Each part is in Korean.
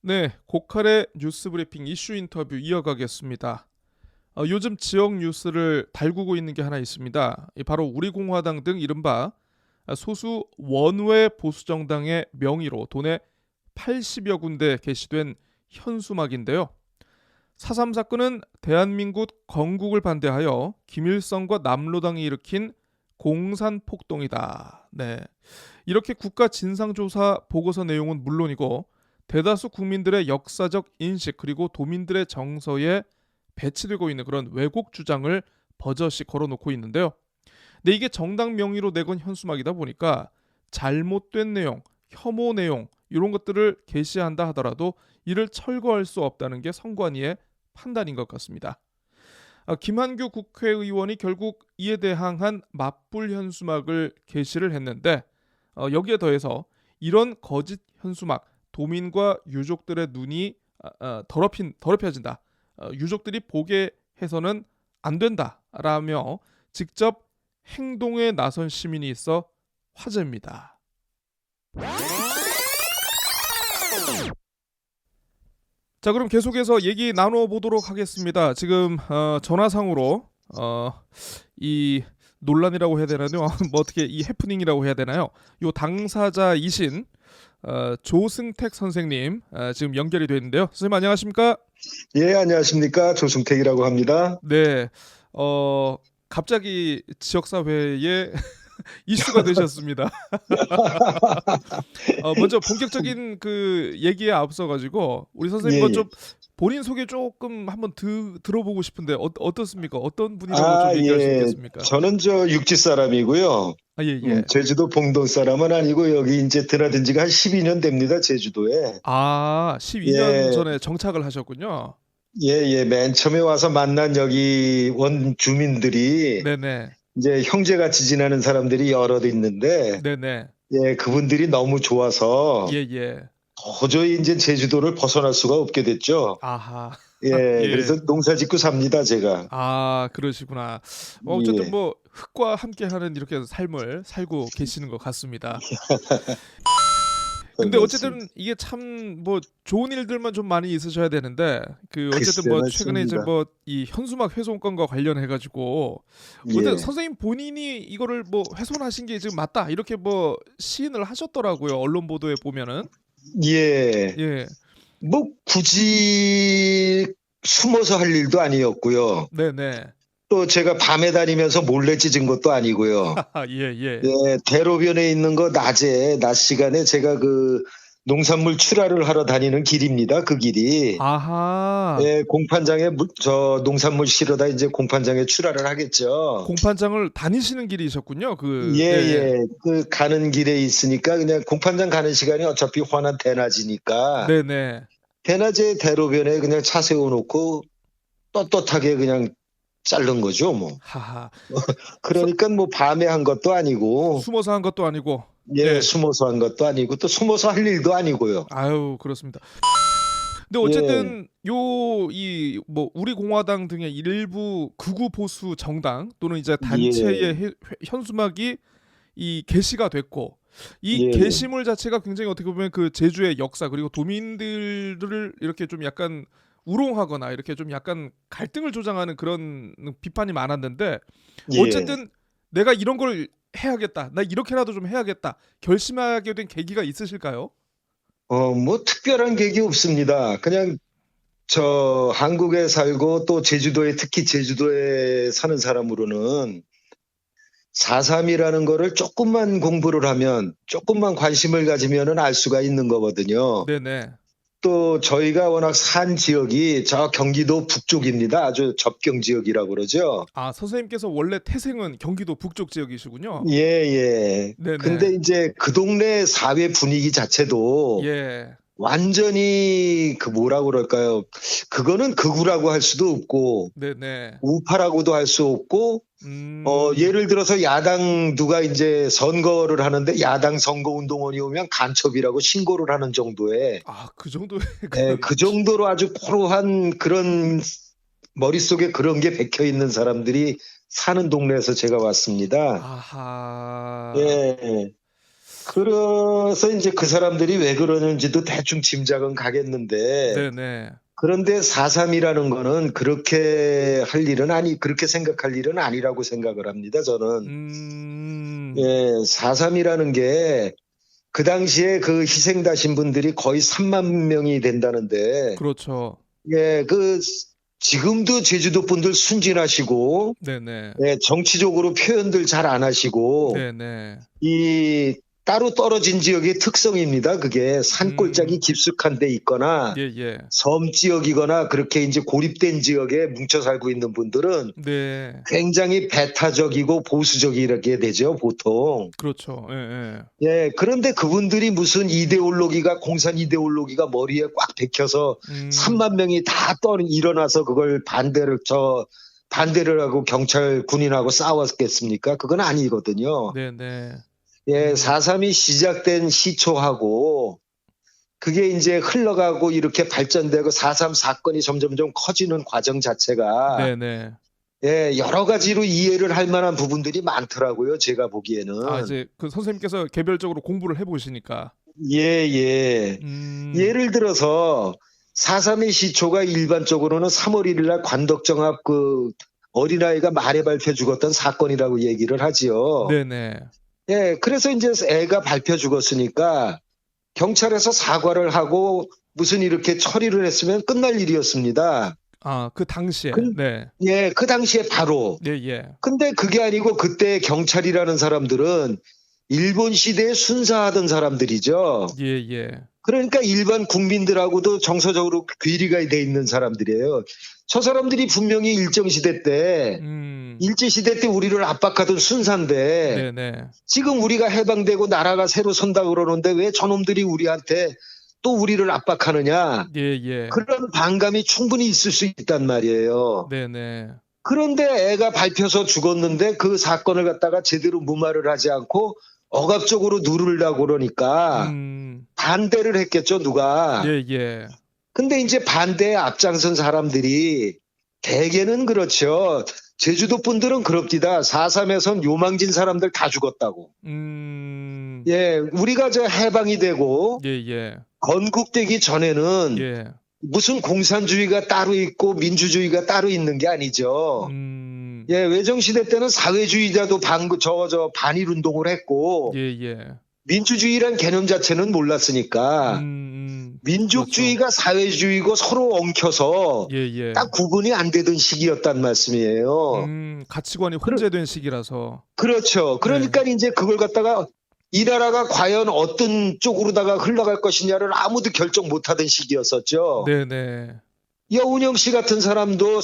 네, 고칼의 뉴스 브리핑 이슈 인터뷰 이어가겠습니다. 요즘 지역 뉴스를 달구고 있는 게 하나 있습니다. 바로 우리공화당 등 이른바 소수 원외 보수정당의 명의로 돈에 80여 군데 게시된 현수막인데요. 4.3 사건은 대한민국 건국을 반대하여 김일성과 남로당이 일으킨 공산폭동이다. 네, 이렇게 국가 진상조사 보고서 내용은 물론이고 대다수 국민들의 역사적 인식 그리고 도민들의 정서에 배치되고 있는 그런 왜곡 주장을 버젓이 걸어놓고 있는데요. 근데 이게 정당 명의로 내건 현수막이다 보니까 잘못된 내용, 혐오 내용 이런 것들을 게시한다 하더라도 이를 철거할 수 없다는 게 선관위의 판단인 것 같습니다. 김한규 국회의원이 결국 이에 대항한 맞불 현수막을 게시를 했는데 여기에 더해서 이런 거짓 현수막 도민과 유족들의 눈이 더럽혀진다. 유족들이 보게 해서는 안 된다라며 직접 행동에 나선 시민이 있어 화제입니다. 자, 그럼 계속해서 얘기 나눠보도록 하겠습니다. 지금 전화상으로 이 논란이라고 해야 되나요? 뭐 어떻게 이 해프닝이라고 해야 되나요? 요 당사자이신 조승택 선생님 지금 연결이 되어 있는데요. 선생님 안녕하십니까? 예, 안녕하십니까. 조승택이라고 합니다. 네, 갑자기 지역사회에 이슈가 되셨습니다. 먼저 본격적인 그 얘기에 앞서가지고 우리 선생님 예, 뭐 예. 좀 본인 소개 조금 한번 들어보고 싶은데 어떻습니까? 어떤 분이라고 좀 얘기할 수 예. 있겠습니까? 저는 육지 사람이고요. 예, 예. 제주도 봉동 사람은 아니고 여기 이제 드나든 지가 한 12년 됩니다. 제주도에. 12년 예, 전에 정착을 하셨군요. 예, 예. 맨 처음에 와서 만난 여기 원 주민들이 네네. 이제 형제같이 지내는 사람들이 여럿 있는데, 네네. 예, 그분들이 너무 좋아서 예, 예. 도저히 이제 제주도를 벗어날 수가 없게 됐죠. 아하. 예, 예. 그래서 농사 짓고 삽니다, 제가. 그러시구나. 어쨌든 예. 뭐 흙과 함께하는 이렇게 삶을 살고 계시는 것 같습니다. 근데 어쨌든 이게 참 뭐 좋은 일들만 좀 많이 있으셔야 되는데 그 어쨌든 글쎄 뭐 최근에 이제 말씀입니다. 뭐 이 현수막 훼손건과 관련해 가지고 근데 예. 선생님 본인이 이거를 뭐 훼손하신 게 지금 맞다 이렇게 뭐 시인을 하셨더라고요. 언론 보도에 보면은. 예. 예. 뭐 굳이 숨어서 할 일도 아니었고요. 네네. 또 제가 밤에 다니면서 몰래 찢은 것도 아니고요. 예, 예. 예, 대로변에 있는 거 낮 시간에 제가 그 농산물 출하를 하러 다니는 길입니다. 그 길이. 아하. 예, 공판장에 저 농산물 실어다 이제 공판장에 출하를 하겠죠. 공판장을 다니시는 길이셨군요. 예, 예, 예. 예. 그 가는 길에 있으니까 그냥 공판장 가는 시간이 어차피 환한 대낮이니까 네네. 대낮에 대로변에 그냥 차 세워놓고 떳떳하게 그냥 자른 거죠, 뭐. 하하. 서- 그러니까 뭐 밤에 한 것도 아니고, 숨어서 한 것도 아니고. 예, 예. 숨어서 한 것도 아니고, 또 숨어서 할 일도 아니고요. 아유, 그렇습니다. 근데 예, 어쨌든 이 뭐 우리 공화당 등의 일부 극우 보수 정당 또는 이제 단체의 예, 현수막이 이 게시가 됐고 이 예, 게시물 자체가 굉장히 어떻게 보면 그 제주의 역사 그리고 도민들을 이렇게 좀 약간 우롱하거나 이렇게 좀 약간 갈등을 조장하는 그런 비판이 많았는데 예. 어쨌든 내가 이런 걸 해야겠다. 나 이렇게라도 좀 해야겠다. 결심하게 된 계기가 있으실까요? 뭐 특별한 계기 없습니다. 그냥 저 한국에 살고 또 제주도에, 특히 제주도에 사는 사람으로는 4.3이라는 거를 조금만 공부를 하면, 조금만 관심을 가지면은 알 수가 있는 거거든요. 네네. 또 저희가 워낙 산 지역이 저 경기도 북쪽입니다. 아주 접경 지역이라고 그러죠. 선생님께서 원래 태생은 경기도 북쪽 지역이시군요. 예, 예. 네네. 근데 이제 그 동네 사회 분위기 자체도 예. 완전히 그 뭐라고 그럴까요? 그거는 극우라고 할 수도 없고 네네. 우파라고도 할 수 없고 음. 예를 들어서 야당 누가 이제 선거를 하는데 야당 선거운동원이 오면 간첩이라고 신고를 하는 정도의 그 정도의 예, 그런. 그 정도로 아주 포로한 그런 머릿속에 그런 게 박혀 있는 사람들이 사는 동네에서 제가 왔습니다. 아하. 예. 그래서 이제 그 사람들이 왜 그러는지도 대충 짐작은 가겠는데, 네네. 그런데 4.3이라는 거는 그렇게 할 일은 그렇게 생각할 일은 아니라고 생각을 합니다, 저는. 예, 4.3이라는 게 그 당시에 그 희생다신 분들이 거의 3만 명이 된다는데, 그렇죠. 예, 지금도 제주도 분들 순진하시고, 네네. 예, 정치적으로 표현들 잘 안 하시고, 네네. 이 따로 떨어진 지역의 특성입니다. 그게 산골짜기 음. 깊숙한 데 있거나 예예. 섬 지역이거나 그렇게 이제 고립된 지역에 뭉쳐 살고 있는 분들은 네. 굉장히 배타적이고 보수적이게 되죠, 보통. 그렇죠. 예예. 예, 그런데 그분들이 무슨 공산 이데올로기가 머리에 꽉 박혀서 음. 3만 명이 다 일어나서 그걸 반대를 하고 경찰 군인하고 싸웠겠습니까? 그건 아니거든요. 네네. 예, 음. 4.3이 시작된 시초하고 그게 이제 흘러가고 이렇게 발전되고 4.3 사건이 점점점 커지는 과정 자체가 네네. 예, 여러 가지로 이해를 할 만한 부분들이 많더라고요. 제가 아 보기에는. 이제 그 선생님께서 개별적으로 공부를 해 보시니까. 예, 예. 음. 예를 들어서 4.3의 시초가 일반적으로는 3월 1일 날 관덕정 앞 어린아이가 말에 밟혀 죽었던 사건이라고 얘기를 하지요. 네네. 예, 그래서 이제 애가 밟혀 죽었으니까 경찰에서 사과를 하고 무슨 이렇게 처리를 했으면 끝날 일이었습니다. 아 그 당시에. 근 네. 예, 그 당시에 바로. 예예. 근데 그게 아니고 그때 경찰이라는 사람들은 일본 시대에 순사하던 사람들이죠. 예예. 그러니까 일반 국민들하고도 정서적으로 괴리가 돼 있는 사람들이에요. 저 사람들이 분명히 일제시대 때 우리를 압박하던 순사인데 네네. 지금 우리가 해방되고 나라가 새로 선다 그러는데 왜 저놈들이 우리한테 또 우리를 압박하느냐. 예예. 그런 반감이 충분히 있을 수 있단 말이에요. 네네. 그런데 애가 밟혀서 죽었는데 그 사건을 갖다가 제대로 무마를 하지 않고 억압적으로 누르려고 그러니까 반대를 했겠죠, 누가. 예예. 근데 이제 반대에 앞장선 사람들이 대개는 그렇죠. 제주도 분들은 그럽디다. 4.3에선 요망진 사람들 다 죽었다고. 예, 우리가 해방이 되고 예예. 건국되기 전에는 예. 무슨 공산주의가 따로 있고 민주주의가 따로 있는 게 아니죠. 예, 외정시대 때는 사회주의자도 반일 운동을 했고, 예예. 민주주의란 개념 자체는 몰랐으니까, 민족주의가 그렇죠. 사회주의고 서로 엉켜서 예예. 딱 구분이 안 되던 시기였단 말씀이에요. 가치관이 혼재된 시기라서. 그렇죠. 그러니까 이제 그걸 갖다가 이 나라가 과연 어떤 쪽으로다가 흘러갈 것이냐를 아무도 결정 못하던 시기였었죠. 네네. 여운형 씨 같은 사람도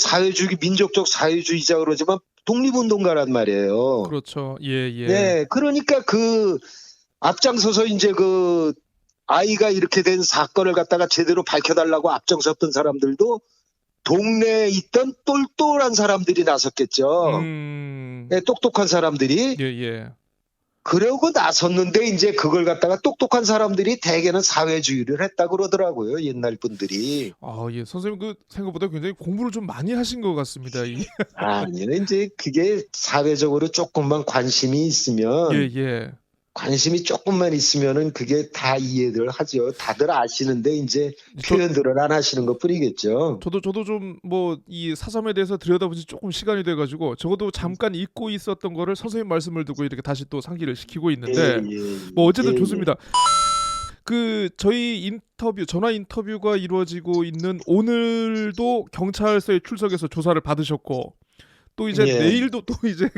민족적 사회주의자 그러지만 독립운동가란 말이에요. 그렇죠. 예예. 네, 그러니까 앞장서서 이제 아이가 이렇게 된 사건을 갖다가 제대로 밝혀달라고 앞장섰던 사람들도 동네에 있던 똘똘한 사람들이 나섰겠죠. 네, 똑똑한 사람들이. 예예. 그러고 나섰는데 이제 그걸 갖다가 똑똑한 사람들이 대개는 사회주의를 했다 그러더라고요. 옛날 분들이. 아, 예. 선생님 생각보다 굉장히 공부를 좀 많이 하신 것 같습니다. 아니요. 이제 그게 사회적으로 조금만 관심이 조금만 있으면은 그게 다 이해를 하죠. 다들 아시는데 이제 표현들을 안 하시는 것 뿐이겠죠. 저도 좀 이 4.3에 대해서 들여다본 지 조금 시간이 돼가지고 적어도 잠깐 잊고 있었던 거를 선생님 말씀을 듣고 이렇게 다시 또 상기를 시키고 있는데 어쨌든 좋습니다. 저희 전화 인터뷰가 이루어지고 있는 오늘도 경찰서에 출석해서 조사를 받으셨고 또 이제 내일도 또 이제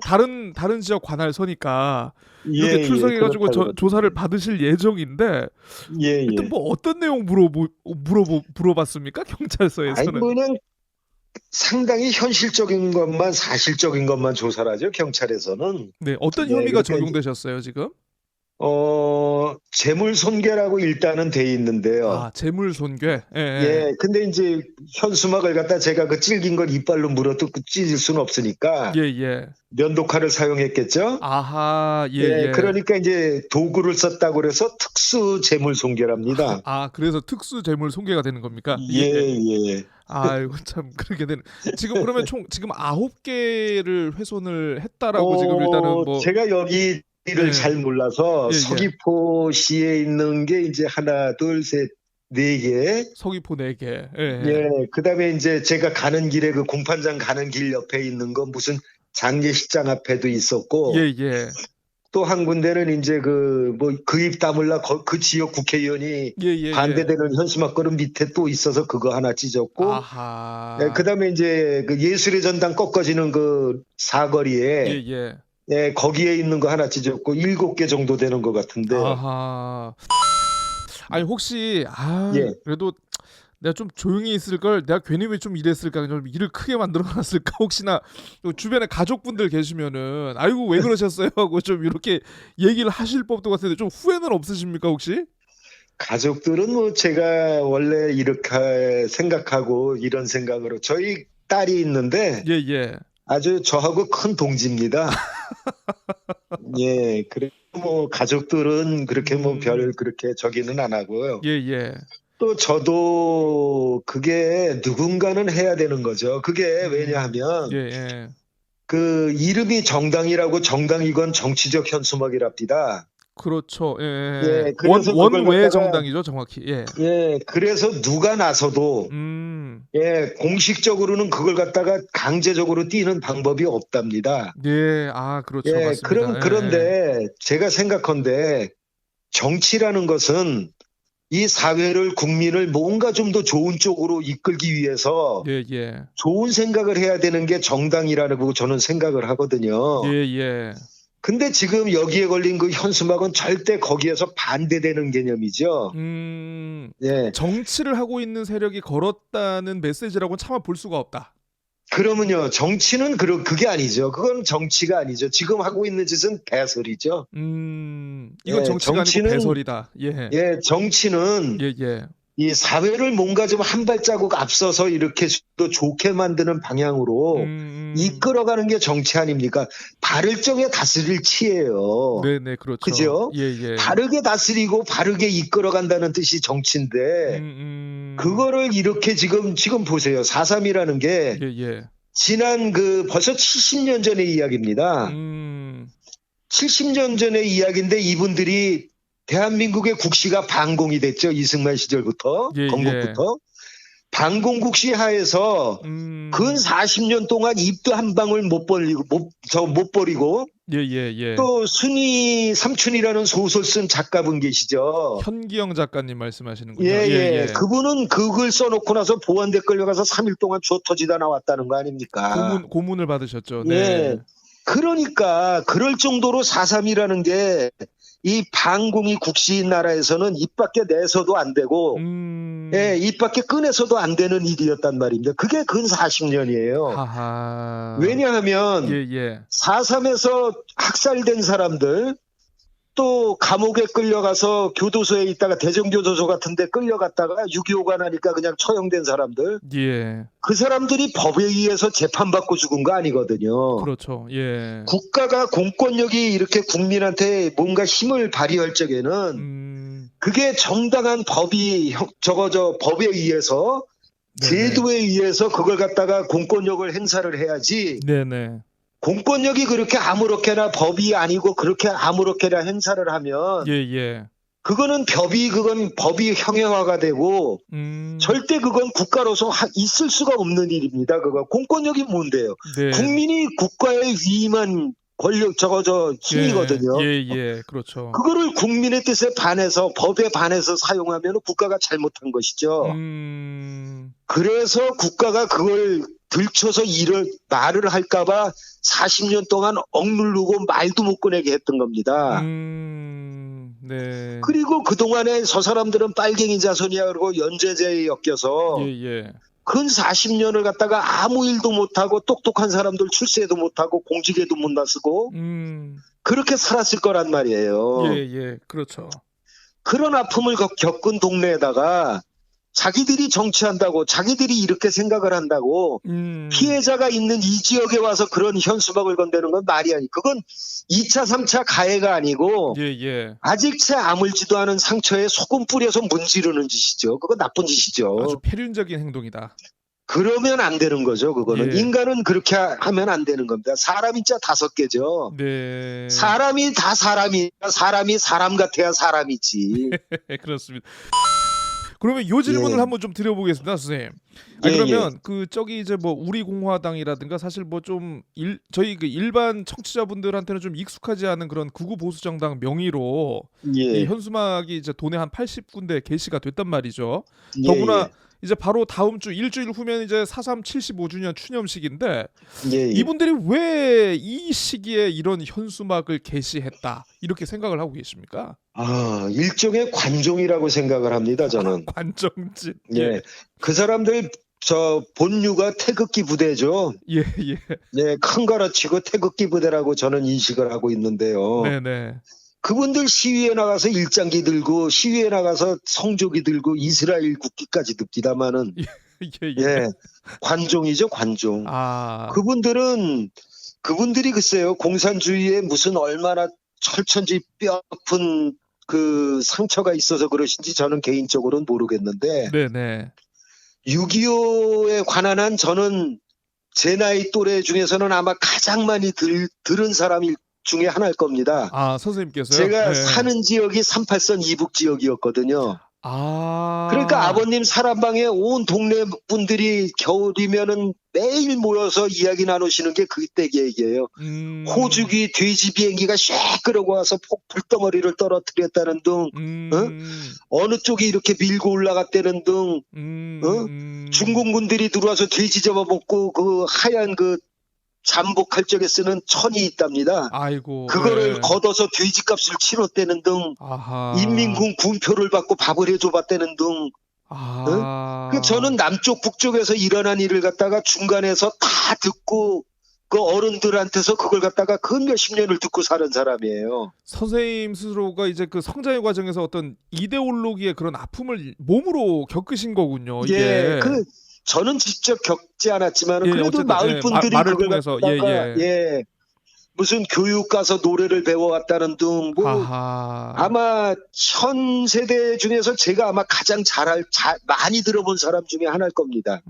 다른 지역 관할 서니까 이렇게 출석해가지고 조사를 받으실 예정인데 일단 어떤 내용 물어봤습니까 경찰서에서는? 그냥 상당히 현실적인 것만 사실적인 것만 조사를 하죠 경찰에서는. 네, 어떤 혐의가 적용되셨어요 지금? 재물손괴라고 일단은 돼 있는데요. 아, 재물손괴. 예, 근데 이제 현수막을 갖다 제가 질긴 걸 이빨로 물어뜯고 찢을 수는 없으니까. 예. 면도칼을 사용했겠죠. 아하, 예. 그러니까 이제 도구를 썼다고 그래서 특수 재물손괴랍니다. 아, 그래서 특수 재물손괴가 되는 겁니까? 예. 아이고 참 그렇게 되는. 지금 그러면 지금 9개를 훼손을 했다라고 지금 일단은 제가 여기 를 예. 잘 몰라서 예, 예. 서귀포시에 있는 게 이제 하나, 둘, 셋, 네 개. 서귀포 4개. 예, 예. 예, 그다음에 이제 제가 가는 길에 그 공판장 가는 길 옆에 있는 거 무슨 장례식장 앞에도 있었고, 예, 예. 또 한 군데는 이제 그 뭐 그 입 다물라 그 지역 국회의원이 예, 예, 예. 반대되는 현수막걸음 밑에 또 있어서 그거 하나 찢었고, 아하. 예, 그다음에 이제 그 예술의 전당 꺾어지는 그 사거리에 예, 예. 예, 거기에 있는 거 하나 찢었고 7개 정도 되는 것 같은데. 아하. 아니 혹시 예. 그래도 내가 좀 조용히 있을 걸 내가 괜히 왜 좀 이랬을까 좀 일을 크게 만들어 놨을까 혹시나 또 주변에 가족분들 계시면은 아이고 왜 그러셨어요 하고 좀 이렇게 얘기를 하실 법도 같은데 좀 후회는 없으십니까 혹시? 가족들은 뭐 제가 원래 이렇게 생각하고 이런 생각으로 저희 딸이 있는데 예, 예. 아주 저하고 큰 동지입니다. 예, 그래 뭐 가족들은 그렇게 뭐 별 그렇게 저기는 안 하고요. 예, 예. 또 저도 그게 누군가는 해야 되는 거죠. 그게 왜냐하면 예, 예. 그 이름이 정당이라고 정당이건 정치적 현수막이랍니다. 그렇죠. 예, 예. 예, 그래서 그걸 원외 갖다가 정당이죠, 정확히. 예. 예, 그래서 누가 나서도 예, 공식적으로는 그걸 갖다가 강제적으로 띄는 방법이 없답니다. 예, 그렇죠. 예, 맞습니다. 예, 그런데 제가 생각컨대 정치라는 것은 이 사회를 국민을 뭔가 좀 더 좋은 쪽으로 이끌기 위해서 예, 예. 좋은 생각을 해야 되는 게 정당이라고 저는 생각을 하거든요. 예, 예. 근데 지금 여기에 걸린 그 현수막은 절대 거기에서 반대되는 개념이죠. 예. 정치를 하고 있는 세력이 걸었다는 메시지라고는 차마 볼 수가 없다. 그러면요, 정치는 그게 아니죠. 그건 정치가 아니죠. 지금 하고 있는 짓은 배설이죠. 이건 예, 정치가 아니고 배설이다. 예. 예, 정치는 예, 예. 이 사회를 뭔가 좀 한 발자국 앞서서 이렇게 또 좋게 만드는 방향으로 이끌어가는 게 정치 아닙니까? 바를 적에 다스릴 치예요. 네, 네, 그렇죠. 그죠? 예, 예. 바르게 다스리고 바르게 이끌어간다는 뜻이 정치인데 그거를 이렇게 지금 보세요. 4.3이라는 게 예, 예. 지난 벌써 70년 전의 이야기입니다. 70년 전의 이야기인데 이분들이 대한민국의 국시가 반공이 됐죠. 이승만 시절부터, 예, 건국부터. 반공국시 하에서 근 40년 동안 입도 한 방울 못 버리고 예, 예, 예. 또 순이 삼춘이라는 소설 쓴 작가분 계시죠. 현기영 작가님 말씀하시는군요. 예, 예, 예. 예. 그분은 그 글 써놓고 나서 보안대 끌려가서 3일 동안 쥐어 터지다 나왔다는 거 아닙니까? 고문을 받으셨죠. 네. 예. 그러니까 그럴 정도로 4.3이라는 게 이 반공이 국시인 나라에서는 입 밖에 내서도 안 되고 예, 입 밖에 꺼내서도 안 되는 일이었단 말입니다. 그게 근 40년이에요. 하하. 왜냐하면 예, 예. 4.3에서 학살된 사람들 또 감옥에 끌려가서 교도소에 있다가 대전교도소 같은 데 끌려갔다가 6.25가 나니까 그냥 처형된 사람들 예. 그 사람들이 법에 의해서 재판받고 죽은 거 아니거든요. 그렇죠. 예. 국가가 공권력이 이렇게 국민한테 뭔가 힘을 발휘할 적에는 그게 정당한 법이 법에 의해서 제도에 의해서 그걸 갖다가 공권력을 행사를 해야지. 네네. 공권력이 그렇게 아무렇게나 법이 아니고 그렇게 아무렇게나 행사를 하면 예, 예. 그건 법이 형해화가 되고 절대 그건 국가로서 있을 수가 없는 일입니다. 그거 공권력이 뭔데요? 네. 국민이 국가에 위임한 권력 힘이거든요. 예, 예, 그렇죠. 그거를 국민의 뜻에 반해서 법에 반해서 사용하면 국가가 잘못한 것이죠. 그래서 국가가 그걸 들춰서 말을 할까봐 40년 동안 억누르고 말도 못 꺼내게 했던 겁니다. 네. 그리고 그동안에 저 사람들은 빨갱이 자손이야 그러고 연좌제에 엮여서 예, 예. 근 40년을 갖다가 아무 일도 못하고 똑똑한 사람들 출세도 못하고 공직에도 못 나서고 그렇게 살았을 거란 말이에요. 예, 예, 그렇죠. 그런 아픔을 겪은 동네에다가 자기들이 정치한다고 자기들이 이렇게 생각을 한다고 피해자가 있는 이 지역에 와서 그런 현수막을 건대는 건 말이 아니. 그건 2차 3차 가해가 아니고 예, 예. 아직 채 아물지도 않은 상처에 소금 뿌려서 문지르는 짓이죠. 그건 나쁜 짓이죠. 아주 폐륜적인 행동이다. 그러면 안 되는 거죠. 그거는 예. 인간은 그렇게 하면 안 되는 겁니다. 사람이 진짜 5개죠. 네. 사람이 다 사람이 사람 같아야 사람이지. 그렇습니다. 그러면 요 질문을 예. 한번 좀 드려보겠습니다, 선생님. 예, 그러면 그 저기 이제 뭐 우리공화당이라든가 사실 뭐 좀 저희 그 일반 청취자분들한테는 좀 익숙하지 않은 그런 극우 보수 정당 명의로 예. 이 예. 현수막이 이제 도내 한 80군데 게시가 됐단 말이죠. 예, 더구나 예. 이제 바로 다음 주 일주일 후면 이제 4.3 75주년 추념식인데 예, 예. 이분들이 왜 이 시기에 이런 현수막을 게시했다 이렇게 생각을 하고 계십니까? 일종의 관종이라고 생각을 합니다, 저는. 관정짓. 예. 그 사람들 저 본류가 태극기 부대죠. 예, 예. 예, 큰 거로 치고 태극기 부대라고 저는 인식을 하고 있는데요. 네네. 그분들 시위에 나가서 일장기 들고 시위에 나가서 성조기 들고 이스라엘 국기까지 듭디다마는 예, 예. 예, 관종이죠, 관종. 그분들이 글쎄요, 공산주의에 무슨 얼마나 철천지 뼈아픈 그 상처가 있어서 그러신지 저는 개인적으로는 모르겠는데 네네. 6.25에 관한 한 저는 제 나이 또래 중에서는 아마 가장 많이 들은 사람 중에 하나일 겁니다. 선생님께서요? 제가 네. 사는 지역이 38선 이북 지역이었거든요. 그러니까 아버님 사람방에 온 동네 분들이 겨울이면은 매일 모여서 이야기 나누시는 게 그때 얘기예요. 호주기 돼지 비행기가 샥 끌어고 와서 불덩어리를 떨어뜨렸다는 등, 어느 쪽이 이렇게 밀고 올라갔다는 등, 중공군들이 들어와서 돼지 잡아먹고 그 하얀 그 잠복할 적에 쓰는 천이 있답니다. 아이고. 그거를 네. 걷어서 돼지값을 치렀다는 등, 아하. 인민군 군표를 받고 밥을 해줘봤다는 등. 저는 남쪽 북쪽에서 일어난 일을 갖다가 중간에서 다 듣고 그 어른들한테서 그걸 갖다가 그 몇십 년을 듣고 사는 사람이에요. 선생님 스스로가 이제 그 성장의 과정에서 어떤 이데올로기의 그런 아픔을 몸으로 겪으신 거군요. 이게. 예, 저는 직접 겪지 않았지만 예, 그래도 어쨌든, 마을 예, 분들이 말을 그걸 통해서, 갖다가 예. 무슨 교육 가서 노래를 배워왔다는 등 아하. 아마 현 세대 중에서 제가 아마 가장 많이 들어본 사람 중에 하나일 겁니다.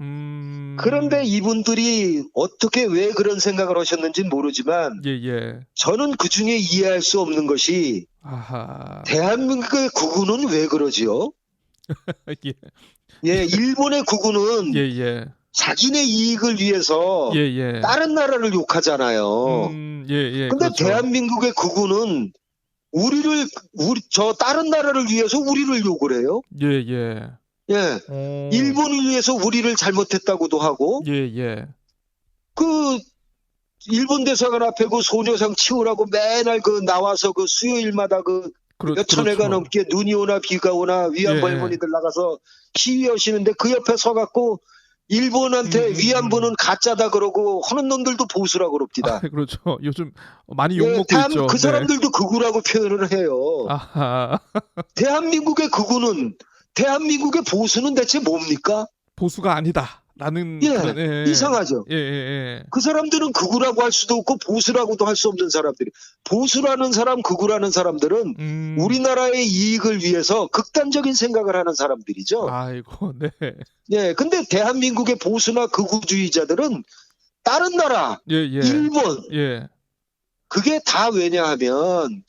그런데 이분들이 어떻게 왜 그런 생각을 하셨는지 모르지만 예. 저는 그 중에 이해할 수 없는 것이 아하. 대한민국의 국군은 왜 그러지요? 예. 예, 일본의 국군은 예. 자기네 이익을 위해서 예. 다른 나라를 욕하잖아요. 예. 근데 그렇죠. 대한민국의 국군은 저 다른 나라를 위해서 우리를 욕을 해요. 예. 예. 일본을 위해서 우리를 잘못했다고도 하고, 예. 그, 일본 대사관 앞에 그 소녀상 치우라고 맨날 그 나와서 그 수요일마다 몇천 회가 그렇죠. 넘게 눈이 오나 비가 오나 위안부 예. 할머니들 나가서 시위하시는데 그 옆에 서갖고 일본한테 위안부는 가짜다 그러고 하는 놈들도 보수라고 그럽니다. 그렇죠. 요즘 많이 예, 욕먹고 있죠. 그 사람들도 극우라고 표현을 해요. 아하. 대한민국의 보수는 대체 뭡니까? 보수가 아니다라는 예, 그런, 이상하죠. 예. 그 사람들은 극우라고 할 수도 없고 보수라고도 할 수 없는 사람들이. 보수라는 사람, 극우라는 사람들은 우리나라의 이익을 위해서 극단적인 생각을 하는 사람들이죠. 아이고, 네. 예, 근데 대한민국의 보수나 극우주의자들은 다른 나라, 예. 일본, 예. 그게 다 왜냐하면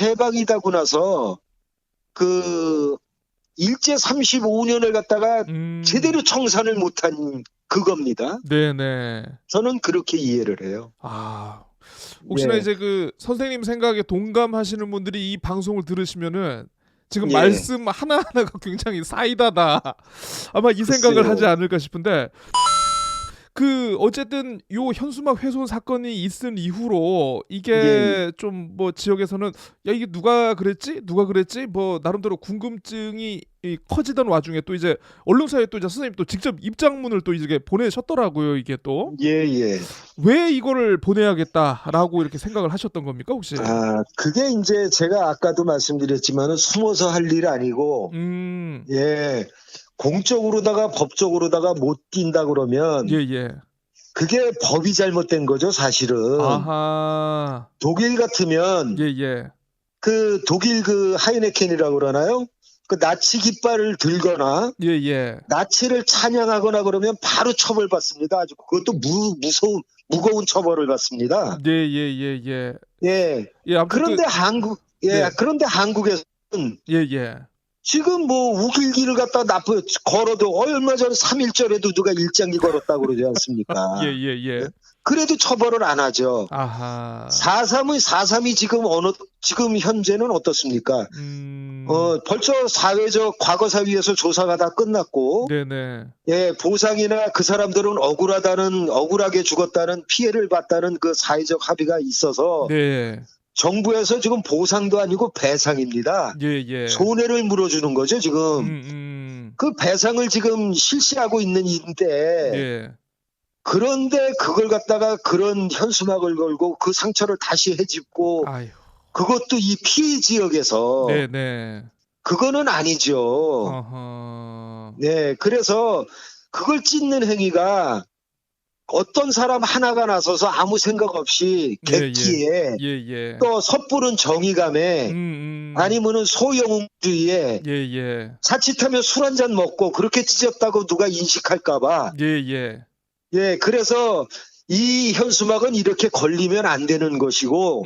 해방이다고 나서 그 일제 35년을 갖다가 제대로 청산을 못한 그겁니다. 네네. 저는 그렇게 이해를 해요. 혹시나 예. 이제 그 선생님 생각에 동감하시는 분들이 이 방송을 들으시면은 지금 예. 말씀 하나하나가 굉장히 사이다다. 아마 이 생각을 글쎄요. 하지 않을까 싶은데 그 어쨌든 요 현수막 훼손 사건이 있은 이후로 이게 예. 좀 뭐 지역에서는 야 이게 누가 그랬지 뭐 나름대로 궁금증이 커지던 와중에 또 이제 언론사에 또 이제 선생님 또 직접 입장문을 또 이제 보내셨더라고요. 이게 또 예. 왜 이거를 보내야겠다라고 이렇게 생각을 하셨던 겁니까 혹시? 그게 이제 제가 아까도 말씀드렸지만은 숨어서 할 일 아니고, 예, 공적으로다가 법적으로다가 못 뛴다 그러면 예. 그게 법이 잘못된 거죠, 사실은. 독일 같으면 예. 그 독일 그 하이네켄이라고 그러나요? 그 나치 깃발을 들거나 예, 예. 나치를 찬양하거나 그러면 바로 처벌받습니다. 아주 그것도 무거운 처벌을 받습니다. 예, 예, 예, 예. 예. 예, 아무튼 그런데 네. 그런데 한국에서는 예, 예. 지금 뭐 우길기를 갖다 걸어도 얼마 전 3.1절에도 누가 일장기 걸었다고 그러지 않습니까? 예, 예, 예. 그래도 처벌을 안 하죠. 아하. 4.3이 지금 현재는 어떻습니까? 벌써 사회적 과거사위에서 조사가 다 끝났고, 네네. 예, 보상이나 그 사람들은 억울하게 죽었다는 피해를 봤다는 그 사회적 합의가 있어서 네. 정부에서 지금 보상도 아니고 배상입니다. 예, 예. 손해를 물어주는 거죠, 지금. 그 배상을 지금 실시하고 있는 인데, 예. 그런데 그걸 갖다가 그런 현수막을 걸고 그 상처를 다시 헤집고, 아유. 그것도 이 피해 지역에서, 네네. 그거는 아니죠. 어허. 네, 그래서 그걸 찢는 행위가 어떤 사람 하나가 나서서 아무 생각 없이 객기에 예, 예. 또 섣부른 정의감에 아니면은 소영웅주의에 예, 예. 자칫하면 술 한 잔 먹고 그렇게 찢었다고 누가 인식할까봐 예, 예. 예 그래서 이 현수막은 이렇게 걸리면 안 되는 것이고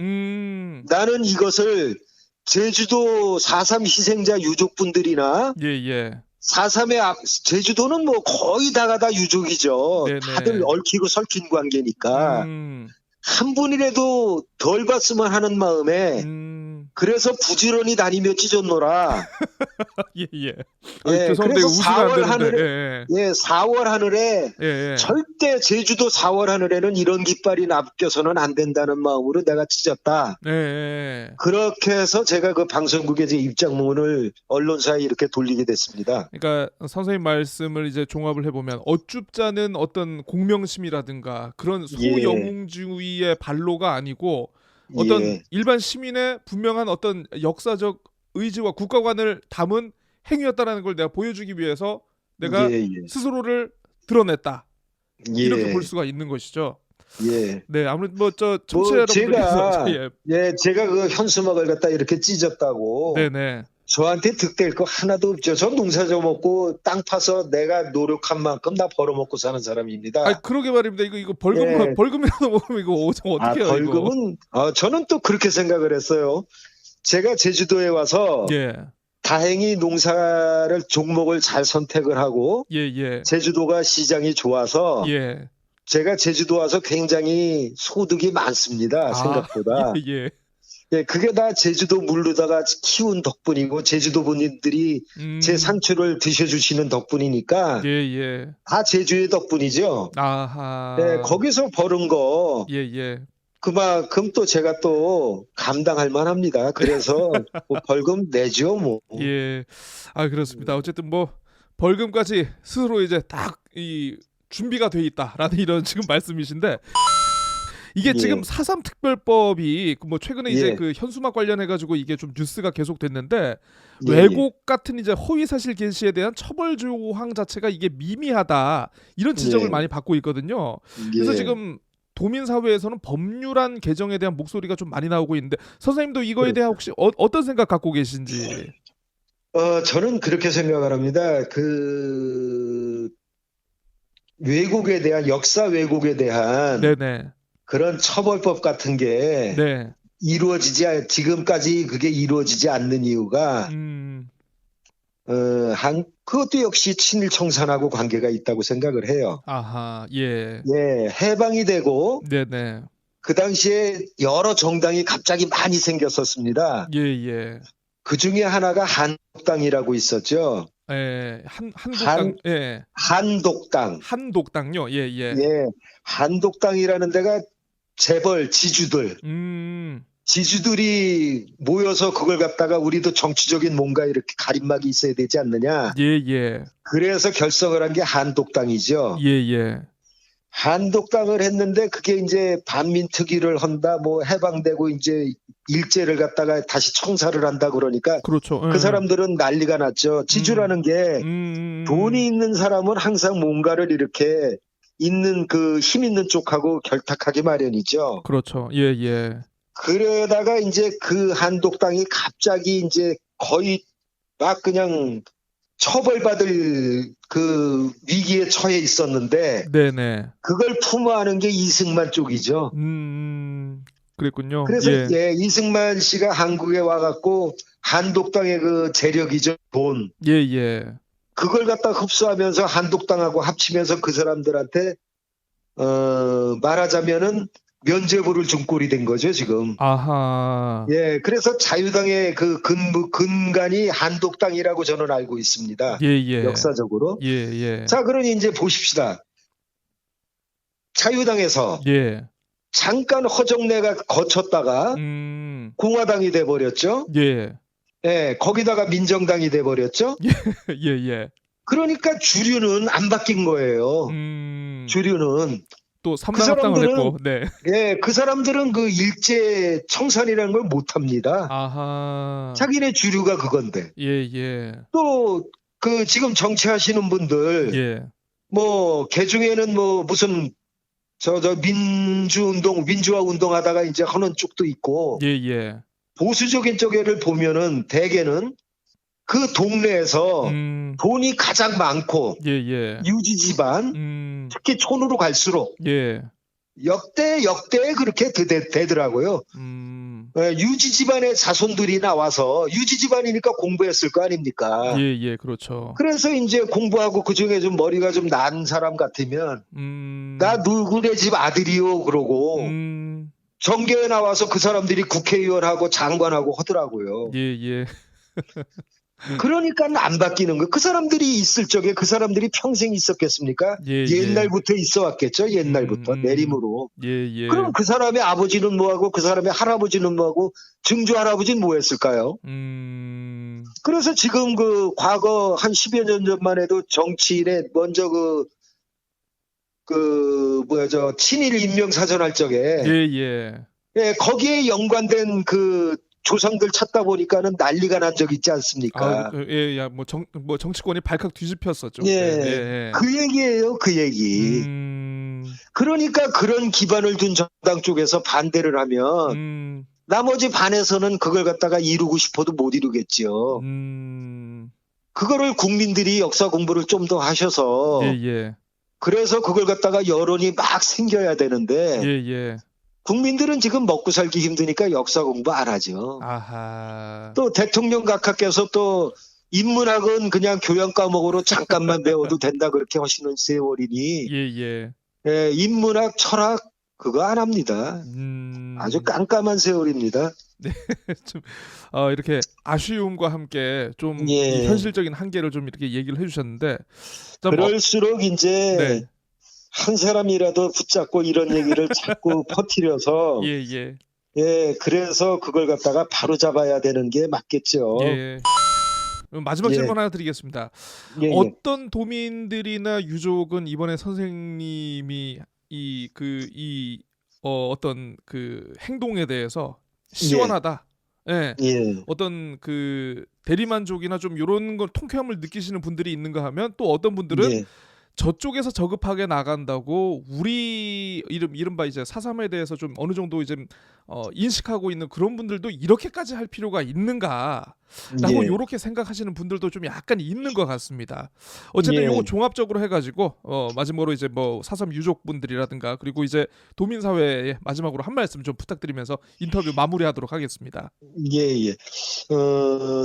나는 이것을 제주도 4.3 희생자 유족분들이나 예, 예. 4.3의 제주도는 뭐 거의 다가 다 유족이죠. 네네. 다들 얽히고 설킨 관계니까 한 분이라도 덜 봤으면 하는 마음에 그래서 부지런히 다니며 찢었노라. 예, 예. 예, 죄송한데 그래서 웃으면 안 4월 되는데. 하늘에 예, 예, 4월 하늘에 예. 예. 절대 제주도 4월 하늘에는 이런 깃발이 납겨서는 안 된다는 마음으로 내가 찢었다. 예, 예. 그렇게 해서 제가 그 방송국의 제 입장문을 언론사에 이렇게 돌리게 됐습니다. 그러니까 선생님 말씀을 이제 종합을 해보면 어줍잖은 어떤 공명심이라든가 그런 소영웅주의의 발로가 아니고 어떤 예. 일반 시민의 분명한 어떤 역사적 의지와 국가관을 담은 행위였다라는 걸 내가 보여주기 위해서 내가 예, 예. 스스로를 드러냈다. 예. 이렇게 볼 수가 있는 것이죠. 예. 네, 아무래도 뭐 저 청취자 여러분들께서 제가 그 현수막을 갖다 이렇게 찢었다고 네네. 저한테 득될 거 하나도 없죠. 전 농사 져먹고 땅 파서 내가 노력한 만큼 다 벌어먹고 사는 사람입니다. 아, 그러게 말입니다. 이거 벌금이라도 먹으면 이거 어떻게 해요? 벌금은 저는 또 그렇게 생각을 했어요. 제가 제주도에 와서 예. 다행히 농사를 종목을 잘 선택을 하고 예. 제주도가 시장이 좋아서 예. 제가 제주도 와서 굉장히 소득이 많습니다. 생각보다. 예. 예, 그게 다 제주도 물르다가 키운 덕분이고 제주도 분들이 제 상추를 드셔주시는 덕분이니까 예. 다 제주의 덕분이죠. 아하. 네, 거기서 벌은 거 예. 그만큼 또 제가 또 감당할 만합니다. 그래서 뭐 벌금 내죠 뭐. 예. 아, 그렇습니다. 어쨌든 뭐 벌금까지 스스로 이제 딱 이 준비가 돼 있다라는 이런 지금 말씀이신데 이게 지금 4.3 특별법이 뭐 최근에 이제 그 현수막 관련해 가지고 이게 좀 뉴스가 계속 됐는데 왜곡 같은 이제 허위 사실 게시에 대한 처벌 조항 자체가 이게 미미하다 이런 지적을 많이 받고 있거든요. 그래서 지금 도민 사회에서는 법률안 개정에 대한 목소리가 좀 많이 나오고 있는데 선생님도 이거에 대한 혹시 어떤 생각 갖고 계신지? 저는 그렇게 생각을 합니다. 그 왜곡에 대한 역사 왜곡에 대한 네네. 그런 처벌법 같은 게 지금까지 그게 이루어지지 않는 이유가 그것도 역시 친일 청산하고 관계가 있다고 생각을 해요. 아하, 예. 예, 해방이 되고 네네. 그 당시에 여러 정당이 갑자기 많이 생겼었습니다. 예. 그 중에 하나가 한독당이라고 있었죠. 예, 한독당. 예. 한독당. 한독당요. 예. 예, 한독당이라는 데가 재벌 지주들이 모여서 그걸 갖다가 우리도 정치적인 뭔가 이렇게 가림막이 있어야 되지 않느냐. 예. 그래서 결성을 한 게 한독당이죠. 예. 한독당을 했는데 그게 이제 반민특위를 한다, 뭐 해방되고 이제 일제를 갖다가 다시 청사를 한다 그러니까 그렇죠. 그 사람들은 난리가 났죠. 지주라는 게 돈이 있는 사람은 항상 뭔가를 이렇게 있는 그 힘 있는 쪽하고 결탁하기 마련이죠. 그렇죠. 예. 그러다가 이제 그 한독당이 갑자기 이제 거의 막 그냥 처벌받을 그 위기에 처해 있었는데 네네. 그걸 품어하는 게 이승만 쪽이죠. 그랬군요. 그래서 예. 예, 이승만 씨가 한국에 와갖고 한독당의 그 재력이죠, 돈. 예예. 그걸 갖다 흡수하면서 한독당하고 합치면서 그 사람들한테 말하자면은 면죄부를 준 꼴이 된 거죠, 지금. 아하. 예, 그래서 자유당의 그 근간이 한독당이라고 저는 알고 있습니다. 예예. 역사적으로. 예예. 자, 그러니 이제 보십시다. 자유당에서 예. 잠깐 허정내가 거쳤다가 음. 공화당이 돼버렸죠. 예. 예, 거기다가 민정당이 돼버렸죠. 예예. 그러니까 주류는 안 바뀐 거예요. 주류는. 또 그 삼당합당을 사람들은, 했고. 네. 예, 그 사람들은 그 일제 청산이라는 걸 못합니다. 아하. 자기네 주류가 그건데. 예예. 또, 그 지금 정치하시는 분들, 예. 뭐, 개중에는 뭐, 무슨, 민주화 운동하다가 이제 하는 쪽도 있고, 예예. 보수적인 쪽에를 보면은 대개는 그 동네에서 돈이 가장 많고, 예예. 유지 집안, 특히 촌으로 갈수록, 예. 역대 그렇게 되더라고요. 예, 유지 집안의 자손들이 나와서, 유지 집안이니까 공부했을 거 아닙니까? 예예. 그렇죠. 그래서 이제 공부하고 그 중에 좀 머리가 좀 난 사람 같으면, 나 누구네 집 아들이요, 그러고, 정계에 나와서 그 사람들이 국회의원하고 장관하고 하더라고요. 예예. 그러니까 안 바뀌는 거예요. 그 사람들이 있을 적에 그 사람들이 평생 있었겠습니까? 예, 옛날부터 있어 왔겠죠. 옛날부터 내림으로. 예예. 그럼 그 사람의 아버지는 뭐하고 그 사람의 할아버지는 뭐하고 증조 할아버지는 뭐 했을까요? 그래서 지금 그 과거 한 10여 년 전만 해도 정치인에 먼저 친일 인명사전 할 적에 예예. 예, 거기에 연관된 그 조상들 찾다 보니까는 난리가 난 적 있지 않습니까? 예, 야, 뭐 정치권이 발칵 뒤집혔었죠. 예, 예. 그 얘기예요, 그 얘기. 그러니까 그런 기반을 둔 정당 쪽에서 반대를 하면 나머지 반에서는 그걸 갖다가 이루고 싶어도 못 이루겠죠. 그거를 국민들이 역사 공부를 좀 더 하셔서 예예. 그래서 그걸 갖다가 여론이 막 생겨야 되는데 예예. 국민들은 지금 먹고 살기 힘드니까 역사 공부 안 하죠. 아하. 또 대통령 각하께서 또 인문학은 그냥 교양 과목으로 잠깐만 배워도 된다 그렇게 하시는 세월이니 예예. 예, 인문학, 철학 그거 안 합니다. 아주 깜깜한 세월입니다. 네, 좀 이렇게 아쉬움과 함께 좀 예. 이 현실적인 한계를 좀 이렇게 얘기를 해주셨는데, 자, 그럴수록 이제 네. 한 사람이라도 붙잡고 이런 얘기를 자꾸 퍼뜨려서 예예. 예, 그래서 그걸 갖다가 바로 잡아야 되는 게 맞겠죠. 예. 마지막 예. 질문 하나 드리겠습니다. 예, 예. 어떤 도민들이나 유족은 이번에 선생님이 어떤 그 행동에 대해서 시원하다. 예. 예. 어떤 그 대리만족이나 좀 이런 걸 통쾌함을 느끼시는 분들이 있는가 하면 또 어떤 분들은 예. 저쪽에서 저급하게 나간다고 우리 이른바 이제 4.3에 대해서 좀 어느 정도 이제 인식하고 있는 그런 분들도 이렇게까지 할 필요가 있는가 라고 예. 요렇게 생각하시는 분들도 좀 약간 있는 것 같습니다. 어쨌든 예. 요거 종합적으로 해가지고 마지막으로 이제 뭐 4.3 유족분들이라든가 그리고 이제 도민사회에 마지막으로 한 말씀 좀 부탁드리면서 인터뷰 마무리하도록 하겠습니다. 예.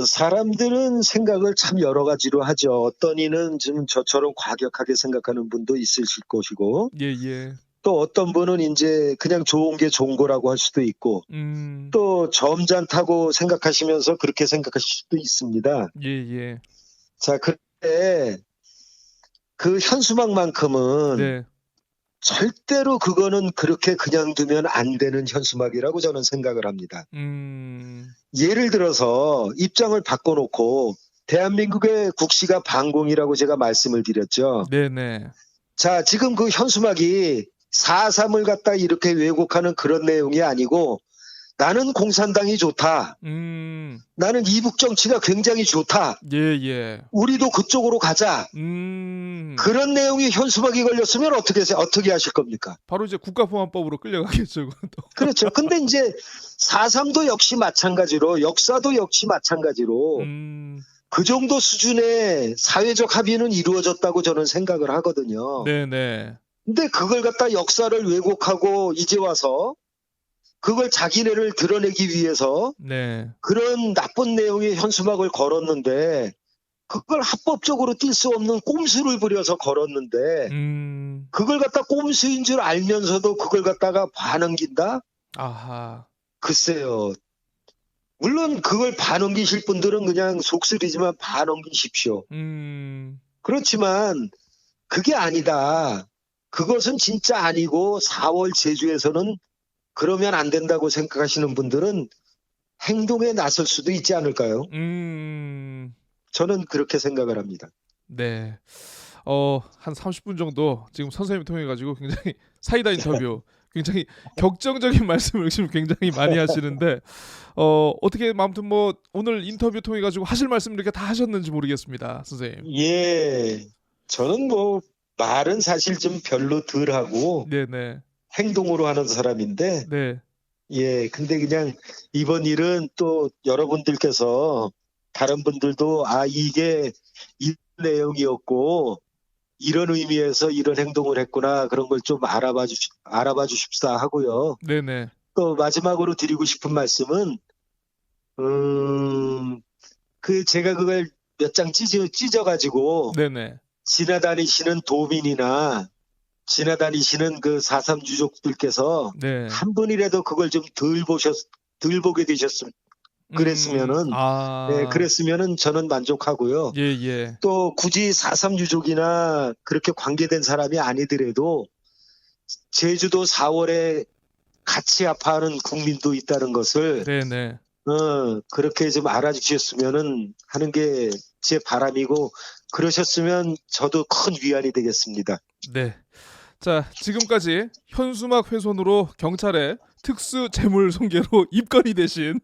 사람들은 생각을 참 여러 가지로 하죠. 어떤 이는 좀 저처럼 과격하게 생각하는 분도 있으실 것이고, 예예. 또 어떤 분은 이제 그냥 좋은 게 좋은 거라고 할 수도 있고, 또 점잖다고 생각하시면서 그렇게 생각하실 수도 있습니다. 예예. 자, 그때 그 현수막만큼은 네. 절대로 그거는 그렇게 그냥 두면 안 되는 현수막이라고 저는 생각을 합니다. 예를 들어서 입장을 바꿔놓고 대한민국의 국시가 반공이라고 제가 말씀을 드렸죠. 네네. 자, 지금 그 현수막이 4.3을 갖다 이렇게 왜곡하는 그런 내용이 아니고 나는 공산당이 좋다. 나는 이북 정치가 굉장히 좋다. 예예. 우리도 그쪽으로 가자. 그런 내용이 현수막이 걸렸으면 어떻게 하실 겁니까? 바로 이제 국가보안법으로 끌려가겠죠. 그것도. 그렇죠. 근데 이제 4.3도 역시 마찬가지로 역사도 역시 마찬가지로 그 정도 수준의 사회적 합의는 이루어졌다고 저는 생각을 하거든요. 네네. 근데 그걸 갖다 역사를 왜곡하고 이제 와서 그걸 자기네를 드러내기 위해서 네. 그런 나쁜 내용의 현수막을 걸었는데 그걸 합법적으로 뛸 수 없는 꼼수를 부려서 걸었는데 그걸 갖다 꼼수인 줄 알면서도 그걸 갖다가 반넘긴다? 아하. 글쎄요. 물론 그걸 반넘기실 분들은 그냥 속쓰리지만 반넘기십시오. 그렇지만 그게 아니다. 그것은 진짜 아니고 4월 제주에서는 그러면 안 된다고 생각하시는 분들은 행동에 나설 수도 있지 않을까요? 저는 그렇게 생각을 합니다. 네. 한 30분 정도 지금 선생님 통해 가지고 굉장히 사이다 인터뷰 굉장히 격정적인 말씀을 지금 굉장히 많이 하시는데 어떻게 아무튼 뭐 오늘 인터뷰 통해 가지고 하실 말씀 이렇게 다 하셨는지 모르겠습니다, 선생님. 예. 저는 뭐 말은 사실 좀 별로 덜 하고 네네. 행동으로 하는 사람인데 네. 예. 근데 그냥 이번 일은 또 여러분들께서 다른 분들도 이게 이 내용이었고 이런 의미에서 이런 행동을 했구나 그런 걸 좀 알아봐 주십사 하고요. 네네. 또 마지막으로 드리고 싶은 말씀은 제가 그걸 몇 장 찢어가지고 네네. 지나다니시는 도민이나 지나다니시는 그 4.3 유족들께서 네. 한 분이라도 그걸 좀 덜 보게 되셨으면 그랬으면은 네, 그랬으면은 저는 만족하고요. 예. 또 굳이 4.3 유족이나 그렇게 관계된 사람이 아니더라도 제주도 4월에 같이 아파하는 국민도 있다는 것을 네네. 그렇게 좀 알아주셨으면은 하는 게 제 바람이고 그러셨으면 저도 큰 위안이 되겠습니다. 네. 자, 지금까지 현수막 훼손으로 경찰에 특수 재물 손괴로 입건이 되신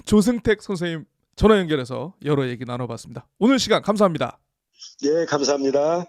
조승택 선생님 전화 연결해서 여러 얘기 나눠봤습니다. 오늘 시간 감사합니다. 예, 감사합니다.